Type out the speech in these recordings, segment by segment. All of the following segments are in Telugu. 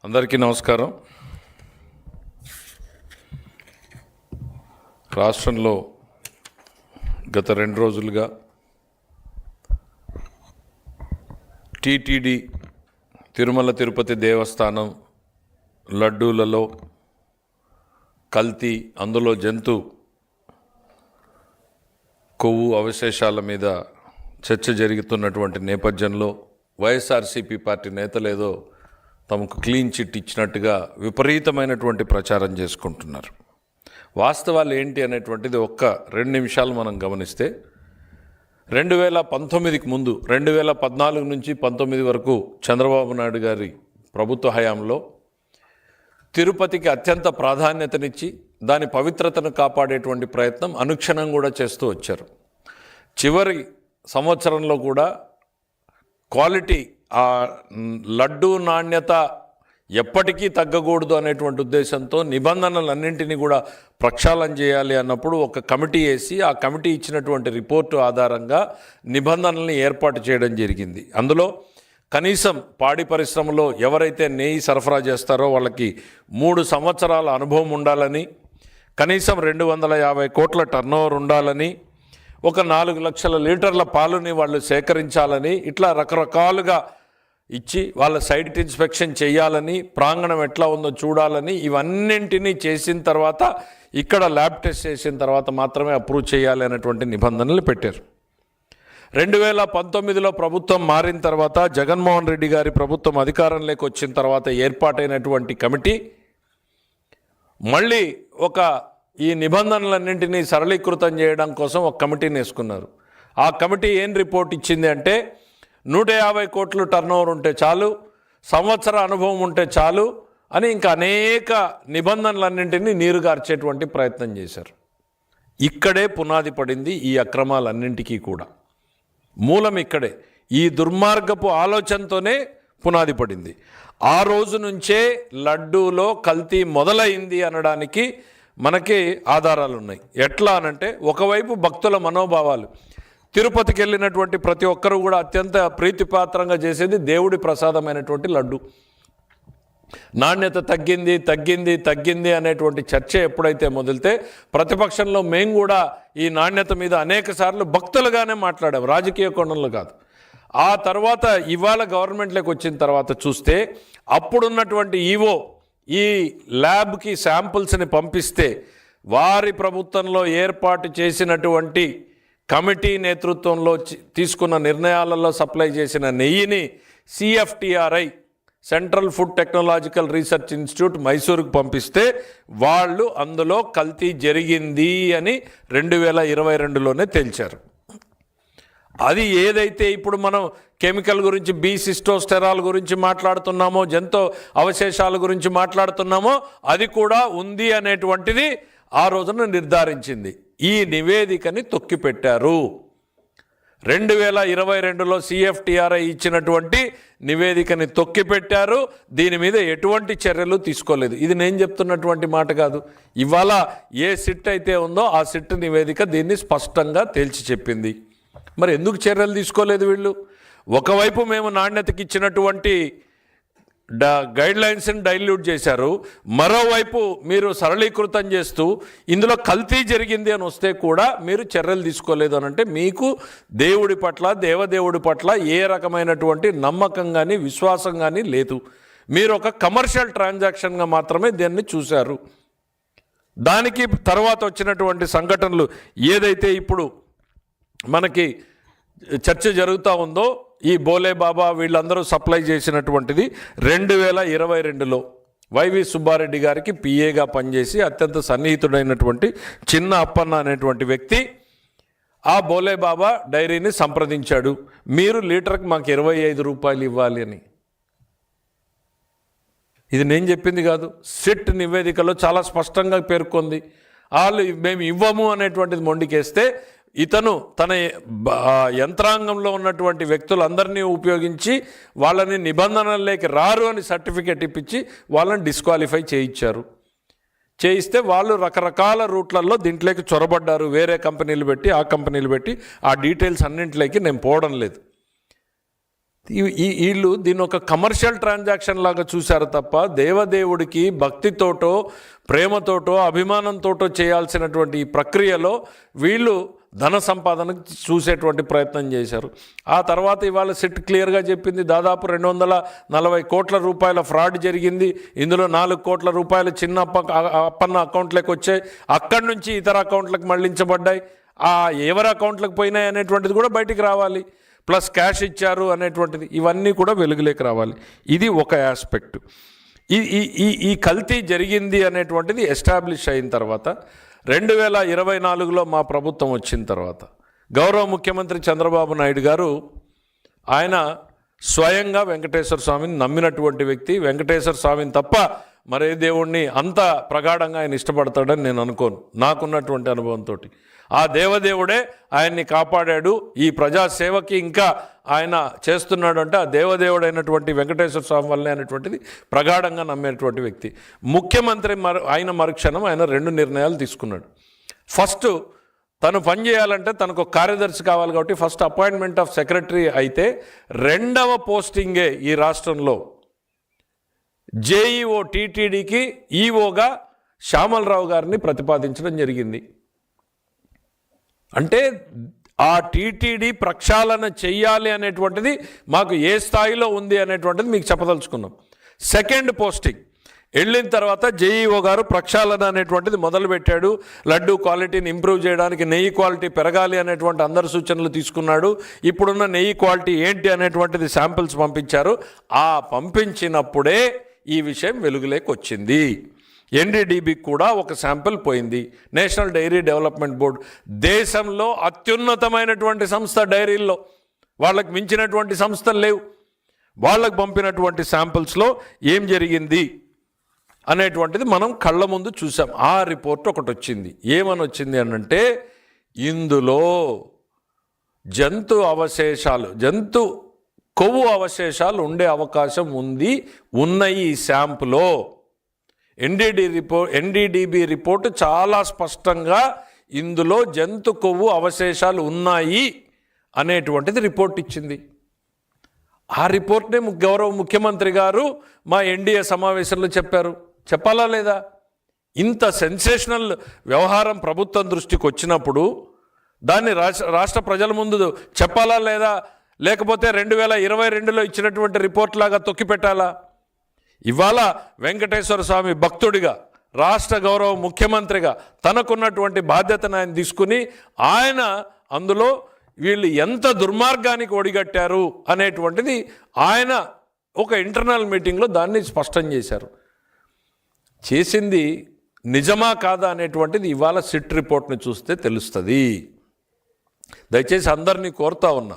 అందరికీ నమస్కారం. రాష్ట్రంలో గత 2 రోజులుగా టీటీడీ తిరుమల తిరుపతి దేవస్థానం లడ్డూలలో కల్తీ, అందులో జంతు కొవ్వు అవశేషాల మీద చర్చ జరుగుతున్నటువంటి నేపథ్యంలో వైఎస్ఆర్సీపీ పార్టీ నేతలేదో తమకు క్లీన్ చిట్ ఇచ్చినట్టుగా విపరీతమైనటువంటి ప్రచారం చేసుకుంటున్నారు. వాస్తవాలు ఏంటి అనేటువంటిది 2 నిమిషాలు మనం గమనిస్తే 2019కి ముందు 2014 నుంచి 19 వరకు చంద్రబాబు నాయుడు గారి ప్రభుత్వ హయాంలో తిరుపతికి అత్యంత ప్రాధాన్యతనిచ్చి దాని పవిత్రతను కాపాడేటువంటి ప్రయత్నం అనుక్షణం కూడా చేస్తూ వచ్చారు. చివరి సంవత్సరంలో కూడా క్వాలిటీ, ఆ లడ్డూ నాణ్యత ఎప్పటికీ తగ్గకూడదు అనేటువంటి ఉద్దేశంతో నిబంధనలన్నింటినీ కూడా ప్రక్షాళన చేయాలి అన్నప్పుడు ఒక కమిటీ వేసి ఆ కమిటీ ఇచ్చినటువంటి రిపోర్టు ఆధారంగా నిబంధనల్ని ఏర్పాటు చేయడం జరిగింది. అందులో కనీసం పాడి పరిశ్రమలో ఎవరైతే నెయ్యి సరఫరా చేస్తారో వాళ్ళకి 3 సంవత్సరాల అనుభవం ఉండాలని, కనీసం 250 కోట్ల టర్నోవర్ ఉండాలని, ఒక 4 లక్షల లీటర్ల పాలుని వాళ్ళు సేకరించాలని, ఇట్లా రకరకాలుగా ఇచ్చి వాళ్ళ సైట్ ఇన్స్పెక్షన్ చేయాలని, ప్రాంగణం ఎట్లా ఉందో చూడాలని, ఇవన్నింటినీ చేసిన తర్వాత ఇక్కడ ల్యాబ్ టెస్ట్ చేసిన తర్వాత మాత్రమే అప్రూవ్ చేయాలి అనేటువంటి నిబంధనలు పెట్టారు. 2019లో ప్రభుత్వం మారిన తర్వాత, జగన్మోహన్ రెడ్డి గారి ప్రభుత్వం అధికారంలోకి వచ్చిన తర్వాత ఏర్పాటైనటువంటి కమిటీ మళ్ళీ ఈ నిబంధనలన్నింటినీ సరళీకృతం చేయడం కోసం ఒక కమిటీని వేసుకున్నారు. ఆ కమిటీ ఏం రిపోర్ట్ ఇచ్చింది అంటే 150 కోట్లు టర్నోవర్ ఉంటే చాలు, సంవత్సర అనుభవం ఉంటే చాలు అని ఇంకా అనేక నిబంధనలన్నింటినీ నీరుగార్చేటువంటి ప్రయత్నం చేశారు. ఇక్కడే పునాది పడింది ఈ అక్రమాలన్నింటికీ కూడా. మూలం ఇక్కడే, ఈ దుర్మార్గపు ఆలోచనతోనే పునాది పడింది. ఆ రోజు నుంచే లడ్డూలో కల్తీ మొదలైంది అనడానికి మనకి ఆధారాలు ఉన్నాయి. ఎట్లా అనంటే, ఒకవైపు భక్తుల మనోభావాలు, తిరుపతికి వెళ్ళినటువంటి ప్రతి ఒక్కరూ కూడా అత్యంత ప్రీతిపాత్రంగా చేసేది దేవుడి ప్రసాదమైనటువంటి లడ్డు. నాణ్యత తగ్గింది తగ్గింది తగ్గింది అనేటువంటి చర్చ ఎప్పుడైతే మొదలితే ప్రతిపక్షంలో మేము కూడా ఈ నాణ్యత మీద అనేక సార్లు భక్తులుగానే మాట్లాడాం, రాజకీయ కోణంలో కాదు. ఆ తర్వాత ఇవాళ గవర్నమెంట్లోకి వచ్చిన తర్వాత చూస్తే అప్పుడున్నటువంటి ఈవో ఈ ల్యాబ్కి శాంపుల్స్ని పంపిస్తే వారి ప్రభుత్వంలో ఏర్పాటు చేసినటువంటి కమిటీ నేతృత్వంలో తీసుకున్న నిర్ణయాలలో సప్లై చేసిన నెయ్యిని CFTRI, central food technological research institute, మైసూరుకు పంపిస్తే వాళ్ళు అందులో కల్తీ జరిగింది అని 2022లోనే తేల్చారు. అది ఏదైతే ఇప్పుడు మనం కెమికల్ గురించి, బీసిస్టోస్టెరాల్ గురించి మాట్లాడుతున్నామో, జంతు అవశేషాల గురించి మాట్లాడుతున్నామో, అది కూడా ఉంది అనేటువంటిది ఆ రోజున నిర్ధారించింది. ఈ నివేదికని తొక్కిపెట్టారు. 2022లో CFTRI ఇచ్చినటువంటి నివేదికని తొక్కిపెట్టారు. దీని మీద ఎటువంటి చర్యలు తీసుకోలేదు. ఇది నేను చెప్తున్నటువంటి మాట కాదు. ఇవాళ ఏ సిట్ అయితే ఉందో ఆ సిట్ నివేదిక దీన్ని స్పష్టంగా తేల్చి చెప్పింది. మరి ఎందుకు చర్యలు తీసుకోలేదు వీళ్ళు? ఒకవైపు మేము నాణ్యతకి ఇచ్చినటువంటి గైడ్లైన్స్ని డైల్యూట్ చేశారు, మరోవైపు మీరు సరళీకృతం చేస్తూ ఇందులో కల్తీ జరిగింది అని వస్తే కూడా మీరు చర్యలు తీసుకోలేదు అని అంటే మీకు దేవుడి పట్ల, దేవదేవుడి పట్ల ఏ రకమైనటువంటి నమ్మకం కానీ విశ్వాసం కానీ లేదు. మీరు ఒక కమర్షియల్ ట్రాన్సాక్షన్గా మాత్రమే దీన్ని చూశారు. దానికి తర్వాత వచ్చినటువంటి సంఘటనలు ఏదైతే ఇప్పుడు మనకి చర్చ జరుగుతూ ఉందో, ఈ బోలే బాబా వీళ్ళందరూ సప్లై చేసినటువంటిది 2022లో వైవి సుబ్బారెడ్డి గారికి పిఏగా పనిచేసి అత్యంత సన్నిహితుడైనటువంటి చిన్న అప్పన్న అనేటువంటి వ్యక్తి ఆ బోలే బాబా డైరీని సంప్రదించాడు. మీరు లీటర్కి మాకు 25 రూపాయలు ఇవ్వాలి అని. ఇది నేను చెప్పింది కాదు, సిట్ నివేదికలో చాలా స్పష్టంగా పేర్కొంది. వాళ్ళు మేము ఇవ్వము అనేటువంటిది మొండికేస్తే ఇతను తన యంత్రాంగంలో ఉన్నటువంటి వ్యక్తులందరినీ ఉపయోగించి వాళ్ళని నిబంధనల్లోకి రారు అని సర్టిఫికేట్ ఇప్పించి వాళ్ళని డిస్క్వాలిఫై చేయించారు. చేయిస్తే వాళ్ళు రకరకాల రూట్లలో దీంట్లోకి చొరబడ్డారు. వేరే కంపెనీలు పెట్టి, ఆ కంపెనీలు పెట్టి, ఆ డీటెయిల్స్ అన్నింటిలోకి నేను పోవడం లేదు. వీళ్ళు దీన్ని ఒక కమర్షియల్ ట్రాన్సాక్షన్ లాగా చూశారు తప్ప దేవదేవుడికి భక్తితోటో ప్రేమతోటో అభిమానంతోటో చేయాల్సినటువంటి ఈ ప్రక్రియలో వీళ్ళు ధన సంపాదనకు చూసేటువంటి ప్రయత్నం చేశారు. ఆ తర్వాత ఇవాళ సిట్ క్లియర్గా చెప్పింది దాదాపు 240 కోట్ల రూపాయల ఫ్రాడ్ జరిగింది. ఇందులో 4 కోట్ల రూపాయలు చిన్న అప్పన్న అకౌంట్లకు వచ్చాయి, అక్కడి నుంచి ఇతర అకౌంట్లకు మళ్లించబడ్డాయి. ఆ ఎవరి అకౌంట్లకు పోయినాయి అనేటువంటిది కూడా బయటికి రావాలి, ప్లస్ క్యాష్ ఇచ్చారు అనేటువంటిది ఇవన్నీ కూడా వెలుగులోకి రావాలి. ఇది ఒక ఆస్పెక్ట్. ఈ కల్తీ జరిగింది అనేటువంటిది ఎస్టాబ్లిష్ అయిన తర్వాత 2024లో మా ప్రభుత్వం వచ్చిన తర్వాత గౌరవ ముఖ్యమంత్రి చంద్రబాబు నాయుడు గారు ఆయన స్వయంగా వెంకటేశ్వర స్వామిని నమ్మినటువంటి వ్యక్తి. వెంకటేశ్వర స్వామిని తప్ప మరే దేవుణ్ణి అంత ప్రగాఢంగా ఆయన ఇష్టపడతాడని నేను అనుకోను, నాకున్నటువంటి అనుభవంతో. ఆ దేవదేవుడే ఆయన్ని కాపాడాడు, ఈ ప్రజాసేవకి ఇంకా ఆయన చేస్తున్నాడు అంటే ఆ దేవదేవుడైనటువంటి వెంకటేశ్వర స్వామి వల్లే అనేటువంటిది ప్రగాఢంగా నమ్మేటువంటి వ్యక్తి. ముఖ్యమంత్రి ఆయన మరుక్షణం ఆయన 2 నిర్ణయాలు తీసుకున్నాడు. ఫస్ట్ తను పనిచేయాలంటే తనకు కార్యదర్శి కావాలి కాబట్టి ఫస్ట్ అపాయింట్మెంట్ ఆఫ్ సెక్రటరీ అయితే, రెండవ పోస్టింగే ఈ రాష్ట్రంలో జేఈఓ టీటీడీకి ఈఓగా శ్యామలరావు గారిని ప్రతిపాదించడం జరిగింది. అంటే ఆ టీటీడీ ప్రక్షాళన చెయ్యాలి అనేటువంటిది మాకు ఏ స్థాయిలో ఉంది అనేటువంటిది మీకు చెప్పదలుచుకున్నాం. సెకండ్ పోస్టింగ్ వెళ్ళిన తర్వాత జేఈఓ గారు ప్రక్షాళన అనేటువంటిది మొదలుపెట్టాడు. లడ్డూ క్వాలిటీని ఇంప్రూవ్ చేయడానికి నెయ్యి క్వాలిటీ పెరగాలి అనేటువంటి అందరి సూచనలు తీసుకున్నాడు. ఇప్పుడున్న నెయ్యి క్వాలిటీ ఏంటి అనేటువంటిది శాంపిల్స్ పంపించారు. ఆ పంపించినప్పుడే ఈ విషయం వెలుగులోకి వచ్చింది. ఎన్డీడీబీకి కూడా ఒక శాంపిల్ పోయింది. నేషనల్ డైరీ డెవలప్మెంట్ బోర్డు దేశంలో అత్యున్నతమైనటువంటి సంస్థ, డైరీల్లో వాళ్ళకి మించినటువంటి సంస్థలు లేవు. వాళ్ళకు పంపినటువంటి శాంపిల్స్లో ఏం జరిగింది అనేటువంటిది మనం కళ్ళ ముందు చూసాం. ఆ రిపోర్ట్ ఒకటి వచ్చింది. ఏమని వచ్చింది అనంటే, ఇందులో జంతు కొవ్వు అవశేషాలు ఉండే అవకాశం ఉన్నాయి ఈ శాంపులో. ఎన్డీడీబీ రిపోర్టు చాలా స్పష్టంగా ఇందులో జంతు కొవ్వు అవశేషాలు ఉన్నాయి అనేటువంటిది రిపోర్ట్ ఇచ్చింది. ఆ రిపోర్ట్నే గౌరవ ముఖ్యమంత్రి గారు మా ఎన్డీఏ సమావేశంలో చెప్పాలా లేదా? ఇంత సెన్సేషనల్ వ్యవహారం ప్రభుత్వం దృష్టికి వచ్చినప్పుడు దాన్ని రాష్ట్ర ప్రజల ముందు చెప్పాలా లేదా? లేకపోతే 2022లో ఇచ్చినటువంటి రిపోర్ట్ లాగా తొక్కిపెట్టాలా? ఇవాళ వెంకటేశ్వర స్వామి భక్తుడిగా, రాష్ట్ర గౌరవ ముఖ్యమంత్రిగా తనకున్నటువంటి బాధ్యతను ఆయన తీసుకుని ఆయన అందులో వీళ్ళు ఎంత దుర్మార్గానికి ఒడిగట్టారు అనేటువంటిది ఆయన ఒక ఇంటర్నల్ మీటింగ్లో దాన్ని స్పష్టం చేశారు. చేసింది నిజమా కాదా అనేటువంటిది ఇవాళ సిట్ రిపోర్ట్ని చూస్తే తెలుస్తుంది. దయచేసి అందరినీ కోరుతా ఉన్నా,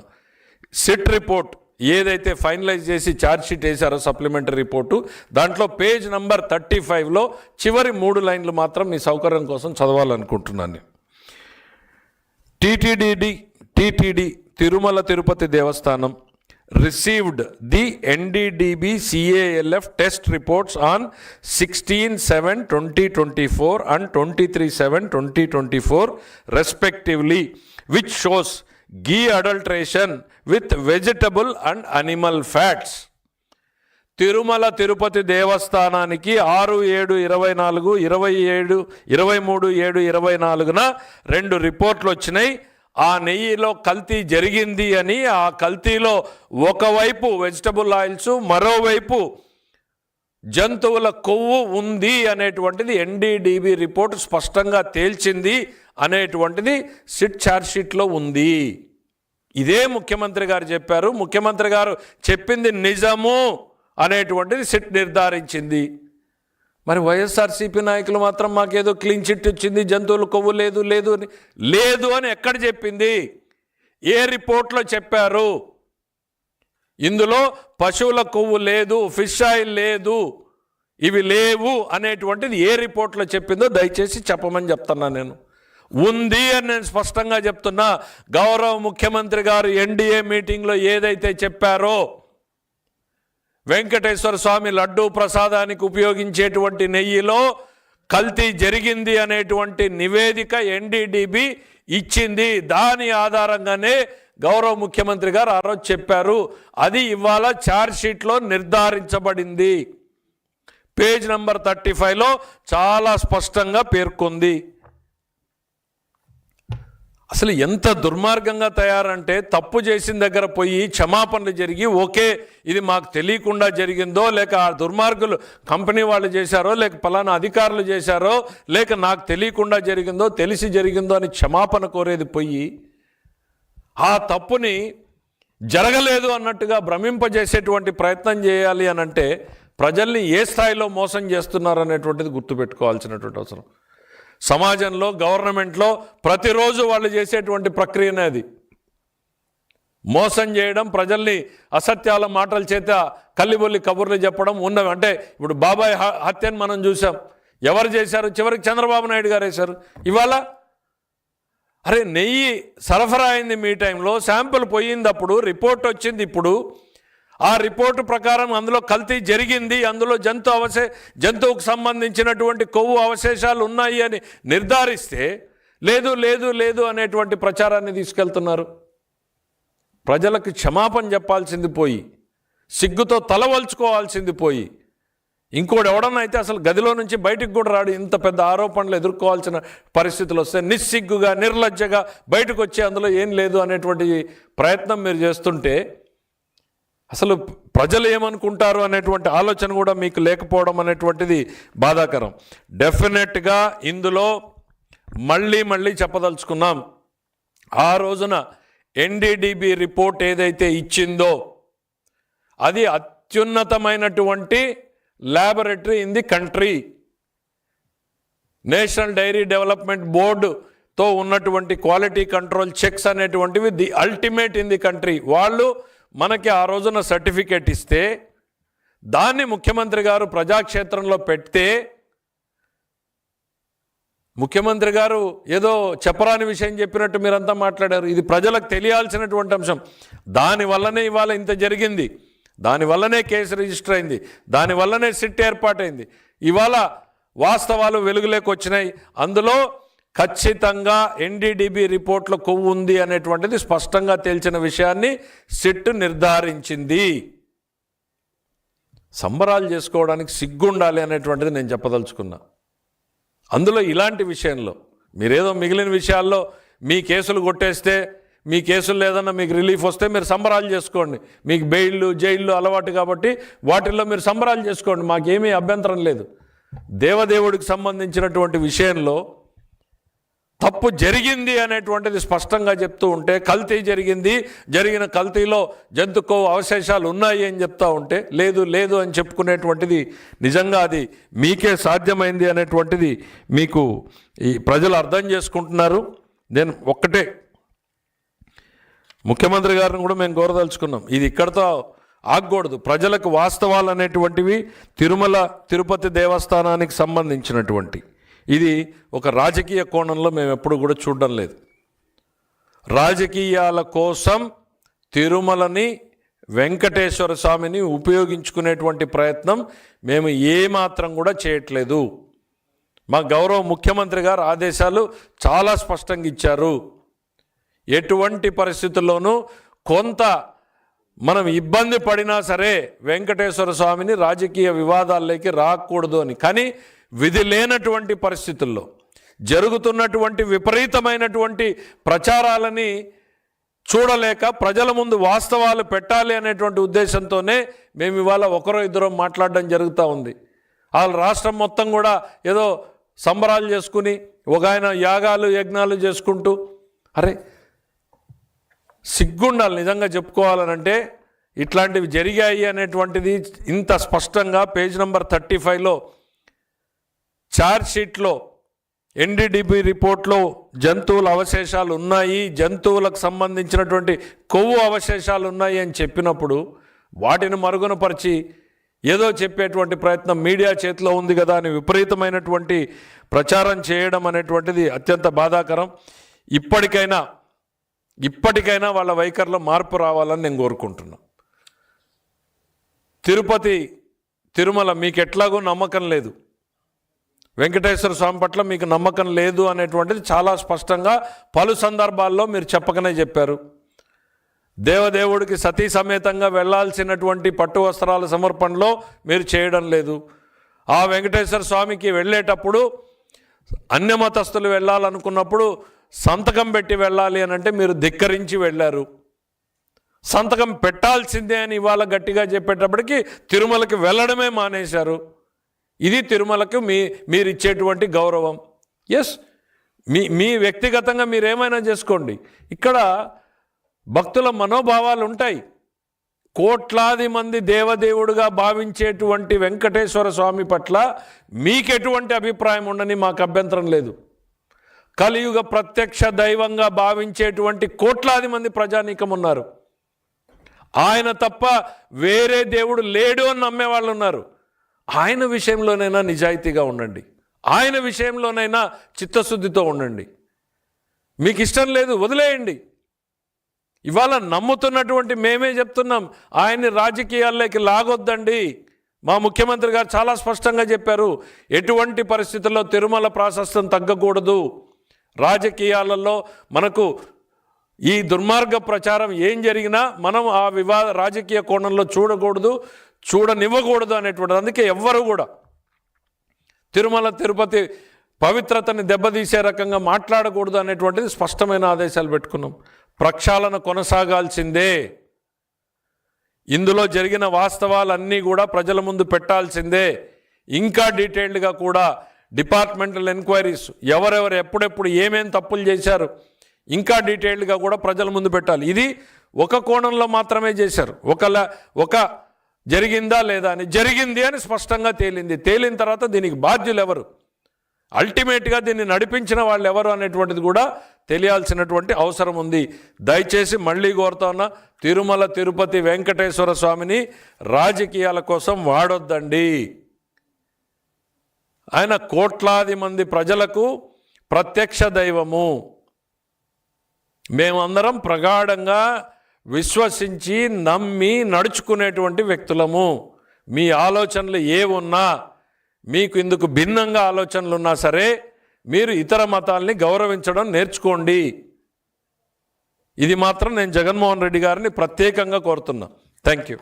సిట్ రిపోర్ట్ ఏదైతే ఫైనలైజ్ చేసి ఛార్జ్షీట్ వేశారో సప్లిమెంటరీ రిపోర్టు, దాంట్లో పేజ్ నంబర్ 35లో చివరి 3 లైన్లు మాత్రం మీ సౌకర్యం కోసం చదవాలనుకుంటున్నాను. TTD Tirumala Tirupati Devasthanam received the NDDB CALF test reports on 16/7/2024 and 23/7/2024 respectively, which shows ghee adulteration with vegetable and animal fats. Tirumala Tirupati దేవస్థానానికి 6/7/24, 23/7/24న 2 రిపోర్ట్లు వచ్చినాయి. ఆ నెయ్యిలో కల్తీ జరిగింది అని, ఆ కల్తీలో ఒకవైపు వెజిటబుల్ ఆయిల్స్, మరోవైపు జంతువుల కొవ్వు ఉంది అనేటువంటిది ఎన్డీడీబీ రిపోర్ట్ స్పష్టంగా తేల్చింది అనేటువంటిది సిట్ ఛార్జ్షీట్లో ఉంది. ఇదే ముఖ్యమంత్రి గారు చెప్పారు. ముఖ్యమంత్రి గారు చెప్పింది నిజము అనేటువంటిది సిట్ నిర్ధారించింది. మరి వైఎస్ఆర్సీపీ నాయకులు మాత్రం మాకేదో క్లీన్ చిట్ వచ్చింది, జంతువుల కొవ్వు లేదు అని ఎక్కడ చెప్పింది? ఏ రిపోర్ట్లో చెప్పారు? ఇందులో పశువుల కొవ్వు లేదు, ఫిష్ ఆయిల్ లేదు, ఇవి లేవు అనేటువంటిది ఏ రిపోర్ట్లో చెప్పిందో దయచేసి చెప్పమని చెప్తున్నా. నేను ఉంది అని నేను స్పష్టంగా చెప్తున్నా. గౌరవ ముఖ్యమంత్రి గారు ఎన్డీఏ మీటింగ్లో ఏదైతే చెప్పారో, వెంకటేశ్వర స్వామి లడ్డూ ప్రసాదానికి ఉపయోగించేటువంటి నెయ్యిలో కల్తీ జరిగింది అనేటువంటి నివేదిక ఎన్డీడీబీ ఇచ్చింది. దాని ఆధారంగానే గౌరవ ముఖ్యమంత్రి గారు ఆ రోజు చెప్పారు. అది ఇవాళ ఛార్జ్ షీట్లో నిర్ధారించబడింది. పేజ్ నంబర్ 35లో చాలా స్పష్టంగా పేర్కొంది. అసలు ఎంత దుర్మార్గంగా తయారంటే, తప్పు చేసిన దగ్గర పోయి క్షమాపణలు జరిగి, ఓకే ఇది మాకు తెలియకుండా జరిగిందో, లేక ఆ దుర్మార్గులు కంపెనీ వాళ్ళు చేశారో, లేక పలానా అధికారులు చేశారో, లేక నాకు తెలియకుండా జరిగిందో, తెలిసి జరిగిందో అని క్షమాపణ కోరేది పోయి, ఆ తప్పుని జరగలేదు అన్నట్టుగా భ్రమింపజేసేటువంటి ప్రయత్నం చేయాలి అని అంటే ప్రజల్ని ఏ స్థాయిలో మోసం చేస్తున్నారు అనేటువంటిది గుర్తుపెట్టుకోవాల్సినటువంటి అవసరం. సమాజంలో, గవర్నమెంట్లో ప్రతిరోజు వాళ్ళు చేసేటువంటి ప్రక్రియనే అది. మోసం చేయడం, ప్రజల్ని అసత్యాల మాటల చేత కల్లిబొల్లి కబుర్లు చెప్పడం ఉన్నవి. అంటే ఇప్పుడు బాబాయ్ హత్యను మనం చూసాం. ఎవరు చేశారు? చివరికి చంద్రబాబు నాయుడు గారు వేశారు. ఇవాళ అరే నెయ్యి సరఫరా అయింది మీ టైంలో, శాంపుల్ పోయిందప్పుడు, రిపోర్ట్ వచ్చింది ఇప్పుడు, ఆ రిపోర్టు ప్రకారం అందులో కల్తీ జరిగింది, అందులో జంతువుకు సంబంధించినటువంటి కొవ్వు అవశేషాలు ఉన్నాయి అని నిర్ధారిస్తే లేదు లేదు లేదు అనేటువంటి ప్రచారాన్ని తీసుకెళ్తున్నారు. ప్రజలకు క్షమాపణ చెప్పాల్సింది పోయి, సిగ్గుతో తలవల్చుకోవాల్సింది పోయి, ఇంకోటి ఎవడన్నా అయితే అసలు గదిలో నుంచి బయటికి కూడా రాడు. ఇంత పెద్ద ఆరోపణలు ఎదుర్కోవాల్సిన పరిస్థితులు వస్తే నిస్సిగ్గుగా, నిర్లజ్జగా బయటకు వచ్చి అందులో ఏం లేదు అనేటువంటి ప్రయత్నం మీరు చేస్తుంటే అసలు ప్రజలు ఏమనుకుంటారు అనేటువంటి ఆలోచన కూడా మీకు లేకపోవడం అనేటువంటిది బాధాకరం. డెఫినెట్గా ఇందులో మళ్ళీ చెప్పదలుచుకున్నాం, ఆ రోజున ఎన్డీడీబీ రిపోర్ట్ ఏదైతే ఇచ్చిందో అది అత్యున్నతమైనటువంటి laboratory in the country. National dairy development బోర్డుతో ఉన్నటువంటి క్వాలిటీ కంట్రోల్ చెక్స్ అనేటువంటివి the ultimate in the country. వాళ్ళు మనకి ఆ రోజున సర్టిఫికేట్ ఇస్తే దాన్ని ముఖ్యమంత్రి గారు ప్రజాక్షేత్రంలో పెడితే ముఖ్యమంత్రి గారు ఏదో చెప్పరాని విషయం చెప్పినట్టు మీరంతా మాట్లాడారు. ఇది ప్రజలకు తెలియాల్సినటువంటి అంశం. దానివల్లనే ఇవాళ ఇంత జరిగింది, దానివల్లనే కేసు రిజిస్టర్ అయింది, దానివల్లనే సిట్ ఏర్పాటైంది. ఇవాళ వాస్తవాలు వెలుగులోకి వచ్చినాయి. అందులో ఖచ్చితంగా ఎన్డీడీబీ రిపోర్ట్లో కొవ్వు ఉంది అనేటువంటిది స్పష్టంగా తేల్చిన విషయాన్ని సిట్ నిర్ధారించింది. సంబరాలు చేసుకోవడానికి సిగ్గుండాలి అనేటువంటిది నేను చెప్పదలుచుకున్నా. అందులో ఇలాంటి విషయంలో మీరేదో మిగిలిన విషయాల్లో మీ కేసులు కొట్టేస్తే, మీ కేసులు లేదన్నా మీకు రిలీఫ్ వస్తే మీరు సంబరాలు చేసుకోండి. మీకు బెయిళ్ళు, జైళ్ళు అలవాటు కాబట్టి వాటిల్లో మీరు సంబరాలు చేసుకోండి, మాకేమీ అభ్యంతరం లేదు. దేవదేవుడికి సంబంధించినటువంటి విషయంలో తప్పు జరిగింది అనేటువంటిది స్పష్టంగా చెప్తూ ఉంటే, కల్తీ జరిగింది, జరిగిన కల్తీలో జంతుకో అవశేషాలు ఉన్నాయి అని చెప్తా ఉంటే లేదు లేదు అని చెప్పుకునేటువంటిది నిజంగా అది మీకే సాధ్యమైంది అనేటువంటిది మీకు ఈ ప్రజలు అర్థం చేసుకుంటున్నారు. నేను ఒక్కటే ముఖ్యమంత్రి గారిని కూడా మేము కోరదలుచుకున్నాం, ఇది ఇక్కడితో ఆగకూడదు. ప్రజలకు వాస్తవాలు అనేటువంటివి తిరుమల తిరుపతి దేవస్థానానికి సంబంధించినటువంటి ఇది ఒక రాజకీయ కోణంలో మేము ఎప్పుడు కూడా చూడడం లేదు. రాజకీయాల కోసం తిరుమలని, వెంకటేశ్వర స్వామిని ఉపయోగించుకునేటువంటి ప్రయత్నం మేము ఏమాత్రం కూడా చేయట్లేదు. మా గౌరవ ముఖ్యమంత్రి గారు ఆదేశాలు చాలా స్పష్టంగా ఇచ్చారు. ఎటువంటి పరిస్థితుల్లోనూ కొంత మనం ఇబ్బంది పడినా సరే వెంకటేశ్వర స్వామిని రాజకీయ వివాదాల్లోకి రాకూడదు అని. కానీ విధి లేనటువంటి పరిస్థితుల్లో జరుగుతున్నటువంటి విపరీతమైనటువంటి ప్రచారాలని చూడలేక ప్రజల ముందు వాస్తవాలు పెట్టాలి అనేటువంటి ఉద్దేశంతోనే మేము ఇవాళ ఒకరో ఇద్దరో మాట్లాడడం జరుగుతూ ఉంది. వాళ్ళ రాష్ట్రం మొత్తం కూడా ఏదో సంబరాలు చేసుకుని ఒక ఆయన యాగాలు యజ్ఞాలు చేసుకుంటూ, అరే సిగ్గుండాలి నిజంగా చెప్పుకోవాలనంటే. ఇట్లాంటివి జరిగాయి అనేటువంటిది ఇంత స్పష్టంగా పేజ్ నంబర్ 35లో ఛార్జ్ షీట్లో ఎన్డీడీబీ రిపోర్ట్లో జంతువుల అవశేషాలు ఉన్నాయి, జంతువులకు సంబంధించినటువంటి కొవ్వు అవశేషాలు ఉన్నాయి అని చెప్పినప్పుడు వాటిని మరుగునపరిచి ఏదో చెప్పేటువంటి ప్రయత్నం మీడియా చేతిలో ఉంది కదా అని విపరీతమైనటువంటి ప్రచారం చేయడం అనేటువంటిది అత్యంత బాధాకరం. ఇప్పటికైనా వాళ్ళ వైఖరిలో మార్పు రావాలని నేను కోరుకుంటున్నాను. తిరుమల మీకు ఎట్లాగో నమ్మకం లేదు, వెంకటేశ్వర స్వామి పట్ల మీకు నమ్మకం లేదు అనేటువంటిది చాలా స్పష్టంగా పలు సందర్భాల్లో మీరు చెప్పకనే చెప్పారు. దేవదేవుడికి సతీ సమేతంగా వెళ్ళాల్సినటువంటి పట్టు వస్త్రాల సమర్పణలో మీరు చేయడం లేదు. ఆ వెంకటేశ్వర స్వామికి వెళ్ళేటప్పుడు అన్యమతస్థులు వెళ్ళాలనుకున్నప్పుడు సంతకం పెట్టి వెళ్ళాలి అని అంటే మీరు ధిక్కరించి వెళ్ళారు. సంతకం పెట్టాల్సిందే అని ఇవాళ గట్టిగా చెప్పేటప్పటికి తిరుమలకి వెళ్ళడమే మానేశారు. ఇది తిరుమలకు మీరు ఇచ్చేటువంటి గౌరవం. ఎస్, మీ వ్యక్తిగతంగా మీరేమైనా చేసుకోండి. ఇక్కడ భక్తుల మనోభావాలు ఉంటాయి. కోట్లాది మంది దేవదేవుడుగా భావించేటువంటి వెంకటేశ్వర స్వామి పట్ల మీకెటువంటి అభిప్రాయం ఉండని మాకు అభ్యంతరం లేదు. కలియుగ ప్రత్యక్ష దైవంగా భావించేటువంటి కోట్లాది మంది ప్రజానీకం ఉన్నారు. ఆయన తప్ప వేరే దేవుడు లేడు అని నమ్మేవాళ్ళు ఉన్నారు. ఆయన విషయంలోనైనా నిజాయితీగా ఉండండి. ఆయన విషయంలోనైనా చిత్తశుద్ధితో ఉండండి. మీకు ఇష్టం లేదు, వదిలేయండి. ఇవాళ నమ్ముతున్నటువంటి మేమే చెప్తున్నాం, ఆయన్ని రాజకీయాల్లోకి లాగొద్దండి. మా ముఖ్యమంత్రి గారు చాలా స్పష్టంగా చెప్పారు, ఎటువంటి పరిస్థితుల్లో తిరుమల ప్రాశస్త్యం తగ్గకూడదు. రాజకీయాలలో మనకు ఈ దుర్మార్గ ప్రచారం ఏం జరిగినా మనం ఆ రాజకీయ కోణంలో చూడనివ్వకూడదు అనేటువంటిది. అందుకే ఎవ్వరు కూడా తిరుమల తిరుపతి పవిత్రతని దెబ్బతీసే రకంగా మాట్లాడకూడదు అనేటువంటిది స్పష్టమైన ఆదేశాలు పెట్టుకున్నాం. ప్రక్షాళన కొనసాగాల్సిందే. ఇందులో జరిగిన వాస్తవాలన్నీ కూడా ప్రజల ముందు పెట్టాల్సిందే. ఇంకా డీటెయిల్డ్గా కూడా డిపార్ట్మెంటల్ ఎంక్వైరీస్ ఎవరెవరు ఎప్పుడెప్పుడు ఏమేం తప్పులు చేశారు ఇంకా డీటెయిల్డ్గా కూడా ప్రజల ముందు పెట్టాలి. ఇది ఒక కోణంలో మాత్రమే చేశారు. ఒక జరిగిందా లేదా అని, జరిగింది అని స్పష్టంగా తేలిన తర్వాత దీనికి బాధ్యులు ఎవరు, అల్టిమేట్గా దీన్ని నడిపించిన వాళ్ళు ఎవరు అనేటువంటిది కూడా తెలియాల్సినటువంటి అవసరం ఉంది. దయచేసి మళ్ళీ కోరుతున్నా, తిరుమల తిరుపతి వెంకటేశ్వర స్వామిని రాజకీయాల కోసం వాడొద్దండి. ఆయన కోట్లాది మంది ప్రజలకు ప్రత్యక్ష దైవము. మేమందరం ప్రగాఢంగా విశ్వసించి నమ్మి నడుచుకునేటువంటి వ్యక్తులము. మీ ఆలోచనలు ఏమున్నా, మీకు ఇందుకు భిన్నంగా ఆలోచనలు ఉన్నా సరే మీరు ఇతర మతాల్ని గౌరవించడం నేర్చుకోండి. ఇది మాత్రం నేను జగన్మోహన్ రెడ్డి గారిని ప్రత్యేకంగా కోరుతున్నా. Thank you.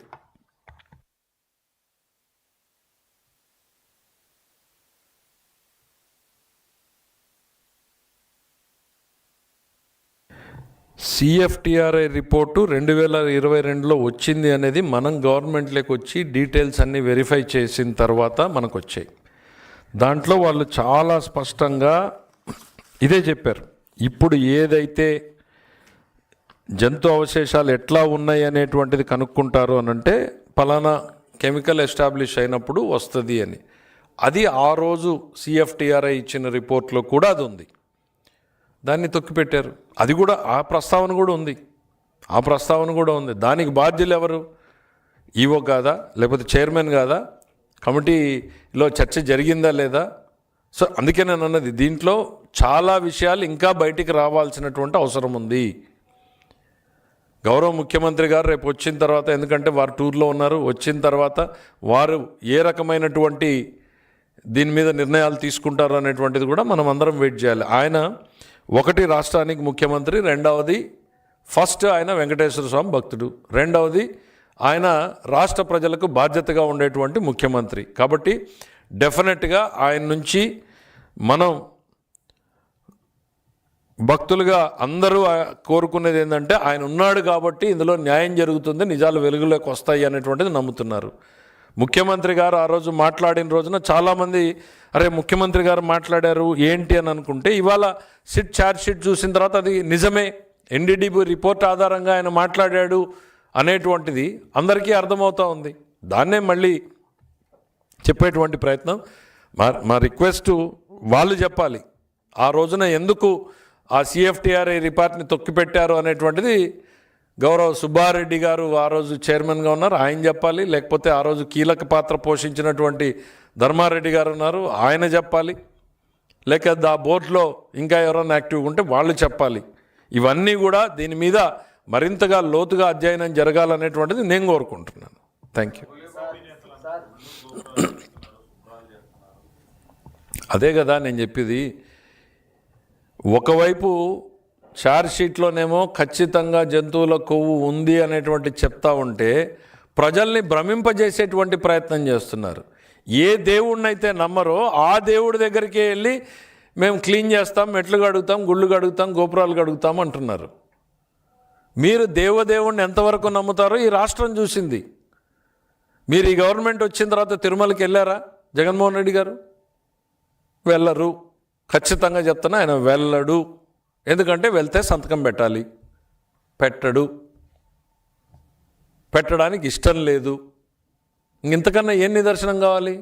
సిఎఫ్టిఆర్ఐ రిపోర్టు 2022లో వచ్చింది అనేది మనం గవర్నమెంట్లోకి వచ్చి డీటెయిల్స్ అన్నీ వెరిఫై చేసిన తర్వాత మనకు వచ్చాయి. దాంట్లో వాళ్ళు చాలా స్పష్టంగా ఇదే చెప్పారు. ఇప్పుడు ఏదైతే జంతు అవశేషాలు ఎట్లా ఉన్నాయి అనేటువంటిది కనుక్కుంటారు అని అంటే పలానా కెమికల్ ఎస్టాబ్లిష్ అయినప్పుడు వస్తుంది అని. అది ఆ రోజు సిఎఫ్టిఆర్ఐ ఇచ్చిన రిపోర్ట్లో కూడా అది ఉంది. దాన్ని తొక్కిపెట్టారు. అది కూడా ఆ ప్రస్తావన కూడా ఉంది. దానికి బాధ్యులు ఎవరు? ఈవో కాదా, లేకపోతే చైర్మన్ కాదా, కమిటీలో చర్చ జరిగిందా లేదా? సో అందుకే నేను అన్నది, దీంట్లో చాలా విషయాలు ఇంకా బయటికి రావాల్సినటువంటి అవసరం ఉంది. గౌరవ ముఖ్యమంత్రి గారు రేపు వచ్చిన తర్వాత, ఎందుకంటే వారు టూర్లో ఉన్నారు, వచ్చిన తర్వాత వారు ఏ రకమైనటువంటి దీని మీద నిర్ణయాలు తీసుకుంటారు అనేటువంటిది కూడా మనం అందరం వెయిట్ చేయాలి. ఆయన ఒకటి రాష్ట్రానికి ముఖ్యమంత్రి, రెండవది ఫస్ట్ ఆయన వెంకటేశ్వర స్వామి భక్తుడు, రెండవది ఆయన రాష్ట్ర ప్రజలకు బాధ్యతగా ఉండేటువంటి ముఖ్యమంత్రి. కాబట్టి డెఫినెట్గా ఆయన నుంచి మనం భక్తులుగా అందరూ కోరుకునేది ఏంటంటే, ఆయన ఉన్నాడు కాబట్టి ఇందులో న్యాయం జరుగుతుంది, నిజాలు వెలుగులోకి వస్తాయి అనేటువంటిది నమ్ముతున్నారు. ముఖ్యమంత్రి గారు ఆ రోజు మాట్లాడిన రోజున చాలామంది అరే ముఖ్యమంత్రి గారు మాట్లాడారు ఏంటి అని అనుకుంటే, ఇవాళ ఛార్జ్ షీట్ చూసిన తర్వాత అది నిజమే, ఎన్డీడీబీ రిపోర్ట్ ఆధారంగా ఆయన మాట్లాడాడు అనేటువంటిది అందరికీ అర్థమవుతూ ఉంది. దాన్నే మళ్ళీ చెప్పేటువంటి ప్రయత్నం. మా రిక్వెస్ట్ వాళ్ళు చెప్పాలి, ఆ రోజున ఎందుకు ఆ సిఎఫ్టిఆర్ఐ రిపోర్ట్ని తొక్కిపెట్టారు అనేటువంటిది గౌరవ సుబ్బారెడ్డి గారు ఆ రోజు చైర్మన్గా ఉన్నారు, ఆయన చెప్పాలి. లేకపోతే ఆ రోజు కీలక పాత్ర పోషించినటువంటి ధర్మారెడ్డి గారు ఉన్నారు, ఆయన చెప్పాలి. లేక ఆ బోర్డులో ఇంకా ఎవరైనా యాక్టివ్గా ఉంటే వాళ్ళు చెప్పాలి. ఇవన్నీ కూడా దీని మీద మరింతగా లోతుగా అధ్యయనం జరగాలనేటువంటిది నేను కోరుకుంటున్నాను. Thank you. అదే కదా నేను చెప్పేది. ఒకవైపు ఛార్జ్షీట్లోనేమో ఖచ్చితంగా జంతువుల కొవ్వు ఉంది అనేటువంటి చెప్తా ఉంటే ప్రజల్ని భ్రమింపజేసేటువంటి ప్రయత్నం చేస్తున్నారు. ఏ దేవుడినైతే నమ్మరో ఆ దేవుడి దగ్గరికి వెళ్ళి మేము క్లీన్ చేస్తాం, మెట్లు కడుగుతాం, గుళ్ళు కడుగుతాం, గోపురాలు కడుగుతాం అంటున్నారు. మీరు దేవదేవుణ్ణి ఎంతవరకు నమ్ముతారో ఈ రాష్ట్రం చూసింది. మీరు ఈ గవర్నమెంట్ వచ్చిన తర్వాత తిరుమలకి వెళ్ళారా జగన్మోహన్ రెడ్డి గారు? వెళ్ళరు. ఖచ్చితంగా చెప్తున్నా, ఆయన వెళ్ళడు. ఎందుకంటే వెళ్తే సంతకం పెట్టాలి, పెట్టడానికి ఇష్టం లేదు. ఇంతకన్నా ఏం నిదర్శనం కావాలి?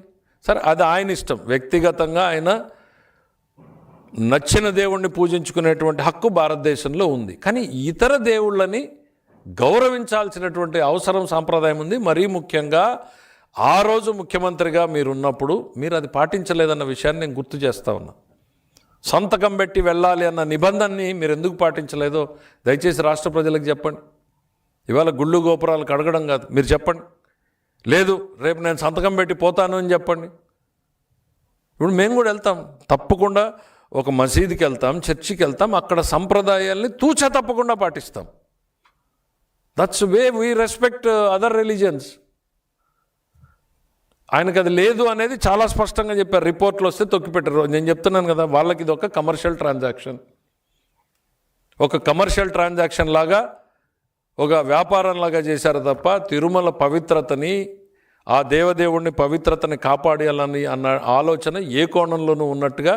సరే, అది ఆయన ఇష్టం. వ్యక్తిగతంగా ఆయన నచ్చిన దేవుణ్ణి పూజించుకునేటువంటి హక్కు భారతదేశంలో ఉంది. కానీ ఇతర దేవుళ్ళని గౌరవించాల్సినటువంటి అవసరం, సాంప్రదాయం ఉంది. మరీ ముఖ్యంగా ఆ రోజు ముఖ్యమంత్రిగా మీరున్నప్పుడు మీరు అది పాటించలేదన్న విషయాన్ని నేను గుర్తు చేస్తా ఉన్నా. సంతకం పెట్టి వెళ్ళాలి అన్న నిబంధనని మీరు ఎందుకు పాటించలేదో దయచేసి రాష్ట్ర ప్రజలకు చెప్పండి. ఇవాళ గుళ్ళు గోపురాలు కడగడం కాదు, మీరు చెప్పండి. లేదు, రేపు నేను సంతకం పెట్టి పోతాను అని చెప్పండి. ఇప్పుడు మేము కూడా వెళ్తాం, తప్పకుండా ఒక మసీదుకి వెళ్తాం, చర్చికి వెళ్తాం, అక్కడ సంప్రదాయాల్ని తూచా తప్పకుండా పాటిస్తాం. That's way we respect other religions. ఆయనకు అది లేదు అనేది చాలా స్పష్టంగా చెప్పారు. రిపోర్ట్లు వస్తే తొక్కిపెట్టారు. నేను చెప్తున్నాను కదా, వాళ్ళకి ఇది ఒక కమర్షియల్ ట్రాన్సాక్షన్, ఒక కమర్షియల్ ట్రాన్సాక్షన్ లాగా, ఒక వ్యాపారంలాగా చేశారు తప్ప తిరుమల పవిత్రతని, ఆ దేవదేవుడిని పవిత్రతని కాపాడాలని అన్న ఆలోచన ఏ కోణంలోనూ ఉన్నట్టుగా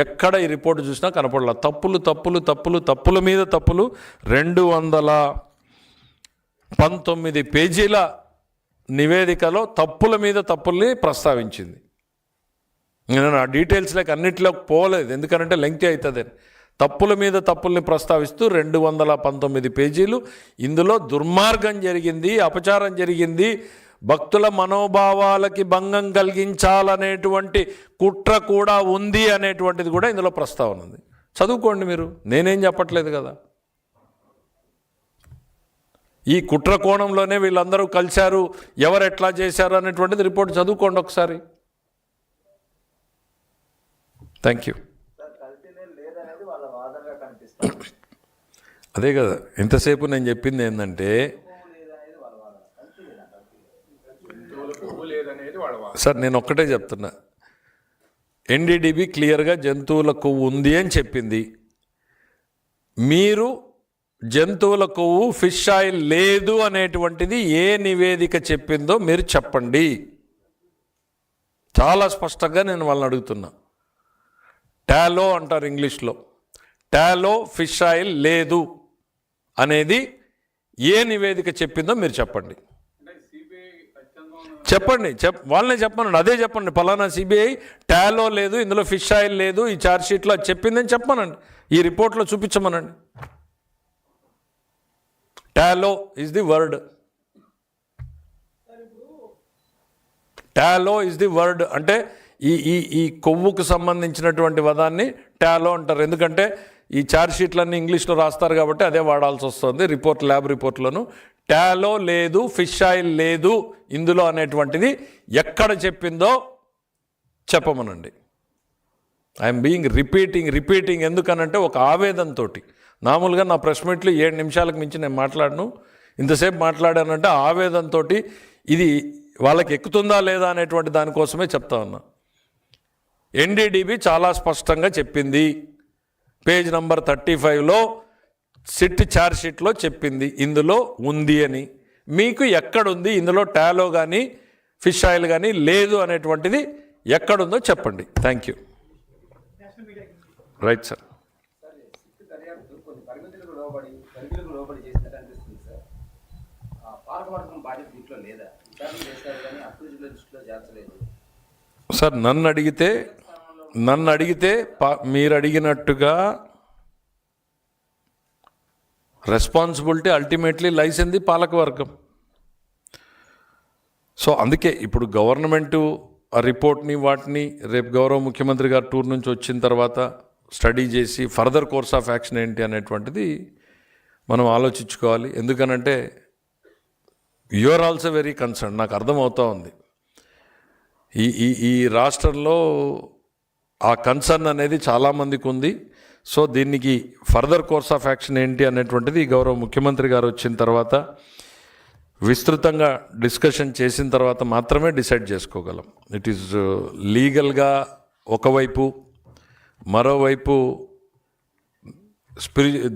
ఎక్కడ ఈ రిపోర్టు చూసినా కనపడలా. తప్పుల మీద తప్పులు. 219 పేజీల నివేదికలో తప్పుల మీద తప్పుల్ని ప్రస్తావించింది. నేను ఆ డీటెయిల్స్లోకి అన్నింటిలోకి పోలేదు, ఎందుకంటే లెంగ్తీ అవుతుంది. తప్పుల మీద తప్పుల్ని ప్రస్తావిస్తూ 219 పేజీలు. ఇందులో దుర్మార్గం జరిగింది, అపచారం జరిగింది, భక్తుల మనోభావాలకి భంగం కలిగించాలనేటువంటి కుట్ర కూడా ఉంది అనేటువంటిది కూడా ఇందులో ప్రస్తావన ఉంది. చదువుకోండి మీరు, నేనేం చెప్పట్లేదు కదా. ఈ కుట్ర కోణంలోనే వీళ్ళందరూ కలిశారు, ఎవరు ఎట్లా చేశారు అనేటువంటిది రిపోర్ట్ చదువుకోండి ఒకసారి. Thank you. అదే కదా ఇంతసేపు నేను చెప్పింది ఏంటంటే, సార్ నేను ఒక్కటే చెప్తున్నా, ఎన్డీడీబీ క్లియర్గా జంతువుల కొవ్వు ఉంది అని చెప్పింది. మీరు జంతువుల కొవ్వు, ఫిష్ ఆయిల్ లేదు అనేటువంటిది ఏ నివేదిక చెప్పిందో మీరు చెప్పండి. చాలా స్పష్టంగా నేను వాళ్ళని అడుగుతున్నా. టాలో అంటారు ఇంగ్లీష్లో, టాలో ఫిష్ ఆయిల్ లేదు అనేది ఏ నివేదిక చెప్పిందో మీరు చెప్పండి. వాళ్ళనే చెప్పమనండి, అదే చెప్పండి. పలానా సిబిఐ టాలో లేదు, ఇందులో ఫిష్ ఆయిల్ లేదు, ఈ ఛార్జ్షీట్లో అది చెప్పిందని చెప్పమనండి, ఈ రిపోర్ట్లో చూపించమనండి. Tallow is the word. Tallow is the word అంటే ఈ కొవ్వుకు సంబంధించినటువంటి పదాన్ని టాలో అంటారు. ఎందుకంటే ఈ ఛార్జ్షీట్లన్నీ ఇంగ్లీష్లో రాస్తారు కాబట్టి అదే వాడాల్సి వస్తుంది. ల్యాబ్ రిపోర్ట్లను టాలో లేదు, ఫిష్ ఆయిల్ లేదు ఇందులో అనేటువంటిది ఎక్కడ చెప్పిందో చెప్పమనండి. ఐఎమ్ బీయింగ్ రిపీటింగ్ ఎందుకనంటే ఒక ఆవేదనతో. మామూలుగా నా ప్రెస్ మీట్లు 7 నిమిషాలకు మించి నేను మాట్లాడను. ఇంతసేపు మాట్లాడానంటే ఆవేదనతో ఇది వాళ్ళకి ఎక్కుతుందా లేదా అనేటువంటి దానికోసమే చెప్తా ఉన్నా. ఎన్డీడీబీ చాలా స్పష్టంగా చెప్పింది, పేజ్ నంబర్ 35లో సిట్ ఛార్జ్షీట్లో చెప్పింది ఇందులో ఉంది అని. మీకు ఎక్కడుంది ఇందులో టాలో కానీ ఫిష్ ఆయిల్ కానీ లేదు అనేటువంటిది ఎక్కడుందో చెప్పండి. Thank you. Right sir. Sir నన్ను అడిగితే మీరు అడిగినట్టుగా responsibility ultimately lies in the పాలకవర్గం. సో అందుకే ఇప్పుడు గవర్నమెంటు ఆ రిపోర్ట్ని వాటిని రేపు గౌరవ ముఖ్యమంత్రి గారు టూర్ నుంచి వచ్చిన తర్వాత స్టడీ చేసి ఫర్దర్ కోర్స్ ఆఫ్ యాక్షన్ ఏంటి అనేటువంటిది మనం ఆలోచించుకోవాలి. ఎందుకనంటే you are also very concern. నాకు అర్థమవుతూ ఉంది ఈ రాష్ట్రంలో ఆ కన్సర్న్ అనేది చాలామందికి ఉంది. సో దీనికి ఫర్దర్ కోర్స్ ఆఫ్ యాక్షన్ ఏంటి అనేటువంటిది గౌరవ ముఖ్యమంత్రి గారు వచ్చిన తర్వాత విస్తృతంగా డిస్కషన్ చేసిన తర్వాత మాత్రమే డిసైడ్ చేసుకోగలం. ఇట్ ఈజ్ లీగల్గా ఒకవైపు, మరోవైపు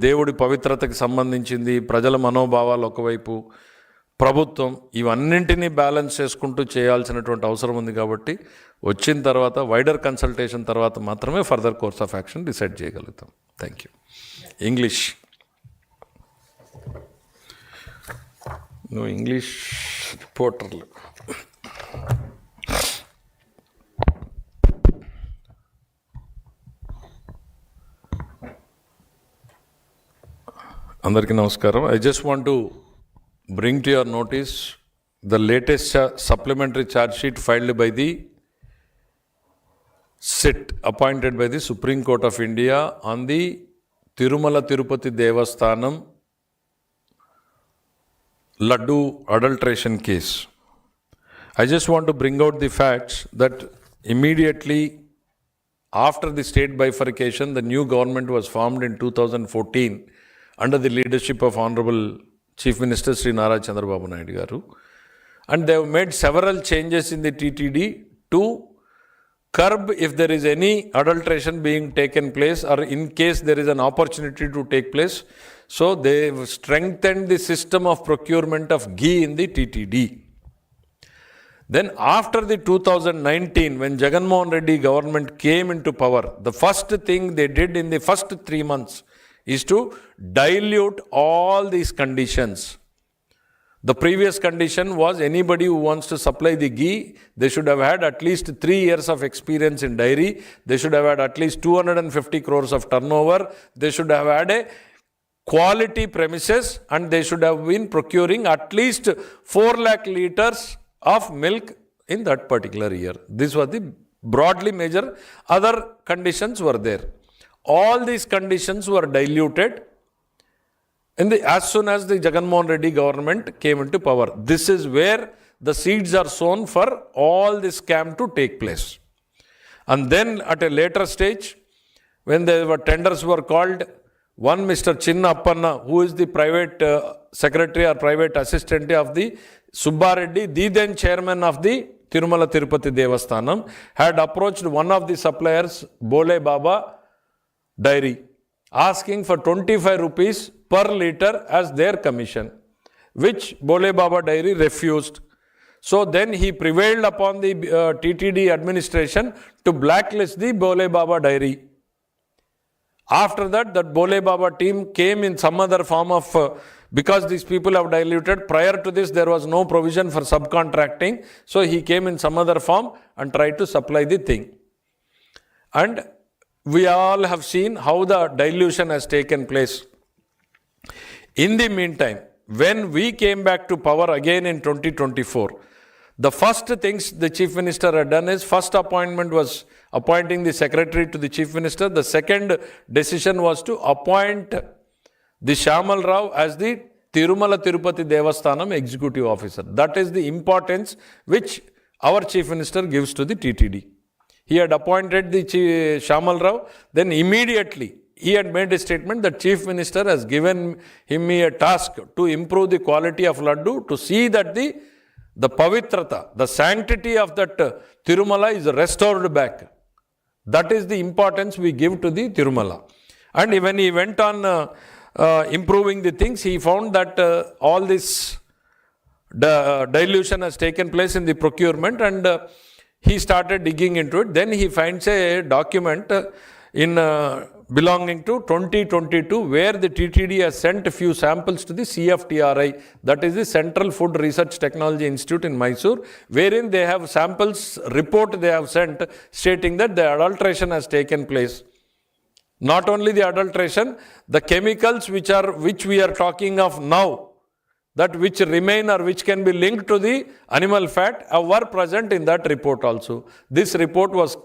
దేవుడి పవిత్రతకి సంబంధించింది, ప్రజల మనోభావాలు ఒకవైపు, ప్రభుత్వం, ఇవన్నింటినీ బ్యాలెన్స్ చేసుకుంటూ చేయాల్సినటువంటి అవసరం ఉంది. కాబట్టి వచ్చిన తర్వాత వైడర్ కన్సల్టేషన్ తర్వాత మాత్రమే further course of action decide చేయగలుగుతాం. Thank you. ఇంగ్లీష్ నువ్వు ఇంగ్లీష్ రిపోర్టర్లు అందరికీ నమస్కారం. I just want to bring to your notice the latest supplementary charge sheet filed by the SIT appointed by the Supreme Court of India on the Tirumala Tirupati Devasthanam Laddu adulteration case. I just want to bring out the facts that immediately after the state bifurcation, the new government was formed in 2014 under the leadership of Honorable Chief Minister Sri Nara Chandrababu Naidu Garu, and they have made several changes in the TTD to curb if there is any adulteration being taken place, or in case there is an opportunity to take place. So they have strengthened the system of procurement of ghee in the TTD. Then after the 2019, when Jagan Mohan Reddy government came into power, the first thing they did in the first 3 months is to dilute all these conditions. The previous condition was anybody who wants to supply the ghee, they should have had at least 3 years of experience in dairy, they should have had at least 250 crores of turnover, they should have had a quality premises, and they should have been procuring at least 4 lakh liters of milk in that particular year. This was the broadly major. Other conditions were there. All these conditions were diluted as soon as the Jagan Mohan Reddy government came into power. This is where the seeds are sown for all this scam to take place. And then at a later stage, when tenders were called, one Mr. Chinna Appanna, who is the private secretary or private assistant of the Subba Reddy, the then chairman of the Tirumala Tirupati Devasthanam, had approached one of the suppliers, Bole Baba Dairy, asking for 25 rupees per liter as their commission, which Bole Baba Dairy refused. So then he prevailed upon the TTD administration to blacklist the Bole Baba Dairy. After that, that Bole Baba team came in some other form of, because these people have diluted, prior to this there was no provision for subcontracting, so he came in some other form and tried to supply the thing. And we all have seen how the dilution has taken place. In the meantime, when we came back to power again in 2024, the first things the Chief Minister had done is, first appointment was appointing the secretary to the Chief Minister. The second decision was to appoint the Shyamal Rao as the Tirumala Tirupati Devasthanam executive officer. That is the importance which our Chief Minister gives to the TTD. He had appointed the Shyamal Rao, then immediately he had made a statement that Chief Minister has given him a task to improve the quality of laddu, to see that the pavitrata, the sanctity of that Tirumala is restored back. That is the importance we give to the Tirumala. And when he went on improving the things, he found that all this dilution has taken place in the procurement, and he started digging into it. Then he finds a document in belonging to 2022 where the TTD has sent a few samples to the CFTRI, that is the Central Food Research Technology Institute in Mysore, wherein they have samples report they have sent stating that the adulteration has taken place. Not only the adulteration, the chemicals which we are talking of now, that which remain or which can be linked to the animal fat, were present in that report also. This report was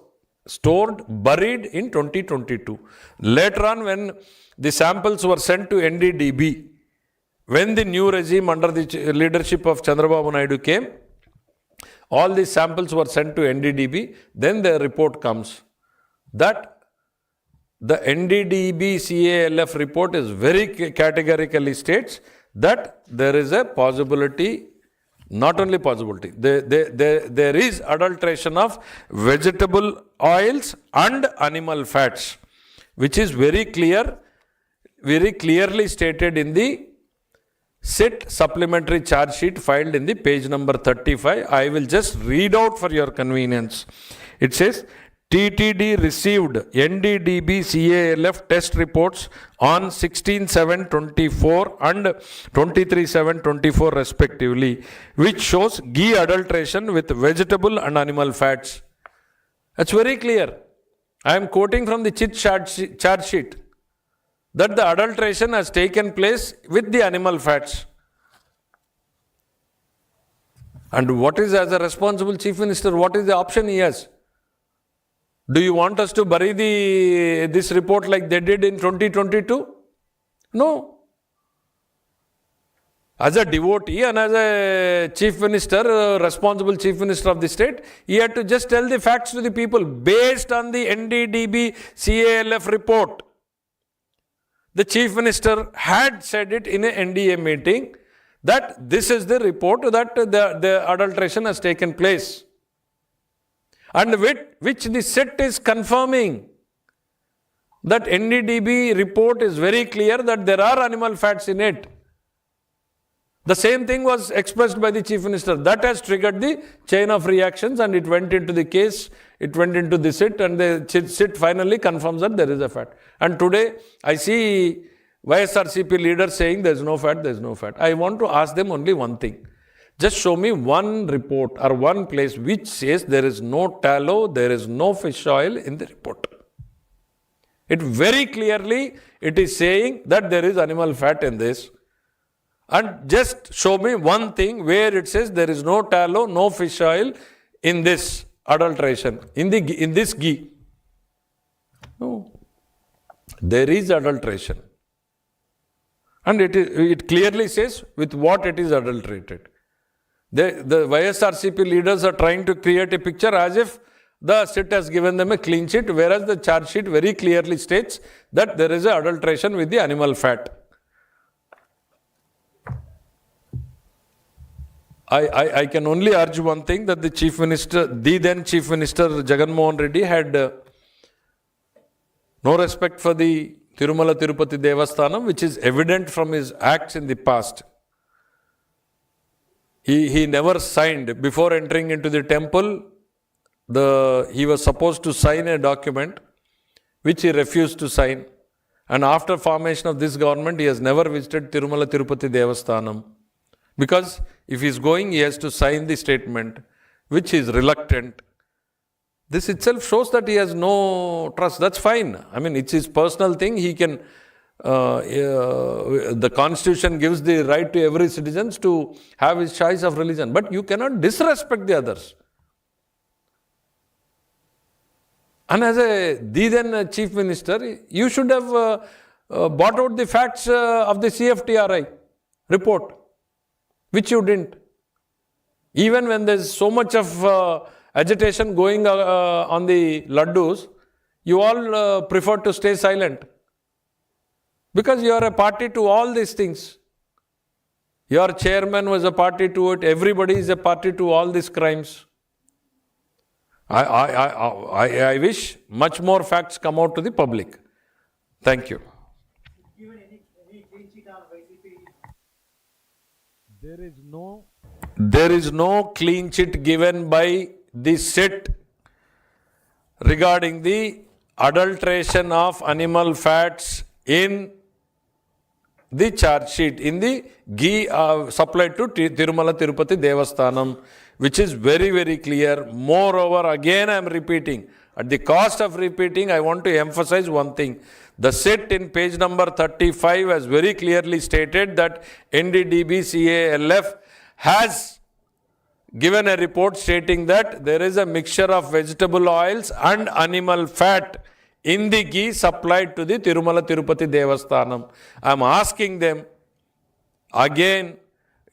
stored, buried in 2022. Later on, when the samples were sent to NDDB, when the new regime under the leadership of Chandrababu Naidu came, all these samples were sent to NDDB. Then the report comes that the NDDB CALF report is very categorically states that there is a possibility, not only possibility, there is adulteration of vegetable oils and animal fats, which is very clearly stated in the SIT supplementary charge sheet filed in the page number 35. I will just read out for your convenience. It says, TTD received NDDB CALF test reports on 16/7/24 and 23/7/24 respectively, which shows ghee adulteration with vegetable and animal fats. That's very clear. I am quoting from the CHIT charge sheet that the adulteration has taken place with the animal fats. And what is, as a responsible chief minister, what is the option he has? Do you want us to bury this report like they did in 2022? No. As a devotee and as a chief minister, responsible chief minister of the state, he had to just tell the facts to the people based on the NDDB CALF report. The chief minister had said it in a NDA meeting that this is the report that the adulteration has taken place. And which the SIT is confirming. That NDDB report is very clear that there are animal fats in it. The same thing was expressed by the chief minister. That has triggered the chain of reactions and it went into the case, it went into the SIT, and the SIT finally confirms that there is a fat. And today I see YSRCP leaders saying there is no fat, there is no fat. I want to ask them only one thing. Just show me one report or one place which says there is no tallow, there is no fish oil in the report. It very clearly, it is saying that there is animal fat in this. And just show me one thing where it says there is no tallow, no fish oil in this adulteration, in this ghee. No. There is adulteration. And it clearly says with what it is adulterated. The YSRCP leaders are trying to create a picture as if the SIT has given them a clean sheet, whereas the charge sheet very clearly states that there is an adulteration with the animal fat. I can only urge one thing, that the then Chief Minister Jagan Mohan Reddy had no respect for the Tirumala Tirupati Devasthanam, which is evident from his acts in the past. He never signed. Before entering into the temple, he was supposed to sign a document which he refused to sign. And after formation of this government, he has never visited Tirumala Tirupati Devasthanam. Because if he is going, he has to sign the statement, which is reluctant. This itself shows that he has no trust. That's fine. I mean, it's his personal thing. He can... the constitution gives the right to every citizen to have his choice of religion, but you cannot disrespect the others. And as the then chief minister, you should have brought out the facts of the CFTRI report, which you didn't. Even when there's so much of agitation going on the laddus, you all prefer to stay silent. Because you are a party to all these things. Your chairman was a party to it. Everybody is a party to all these crimes. I wish much more facts come out to the public. Thank you. Given any clean sheet on YCP? There is no clean sheet given by the SIT regarding the adulteration of animal fats in the charge sheet, in the ghee supplied to Tirumala Tirupati Devasthanam, which is very, very clear. Moreover, again I am repeating, at the cost of repeating, I want to emphasize one thing. The SIT in page number 35 has very clearly stated that NDDB CALF has given a report stating that there is a mixture of vegetable oils and animal fat in the ghee supplied to the Tirumala Tirupati Devasthanam. I am asking them, again,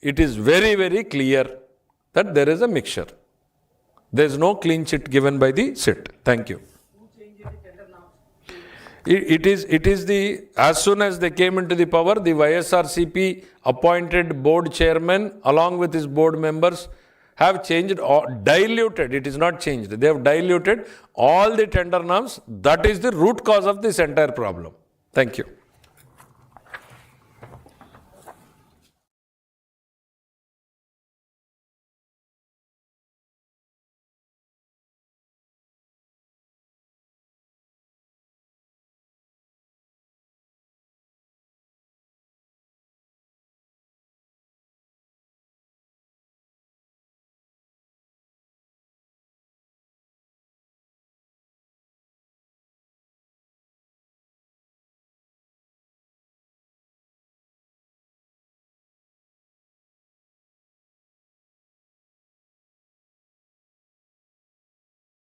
it is very, very clear that there is a mixture. There is no clean sheet given by the SIT. Thank you. Who changed it? It is the, as soon as they came into the power, the YSRCP appointed board chairman along with his board members have changed or diluted. It is not changed. They have diluted all the tender norms. That is the root cause of this entire problem. Thank you.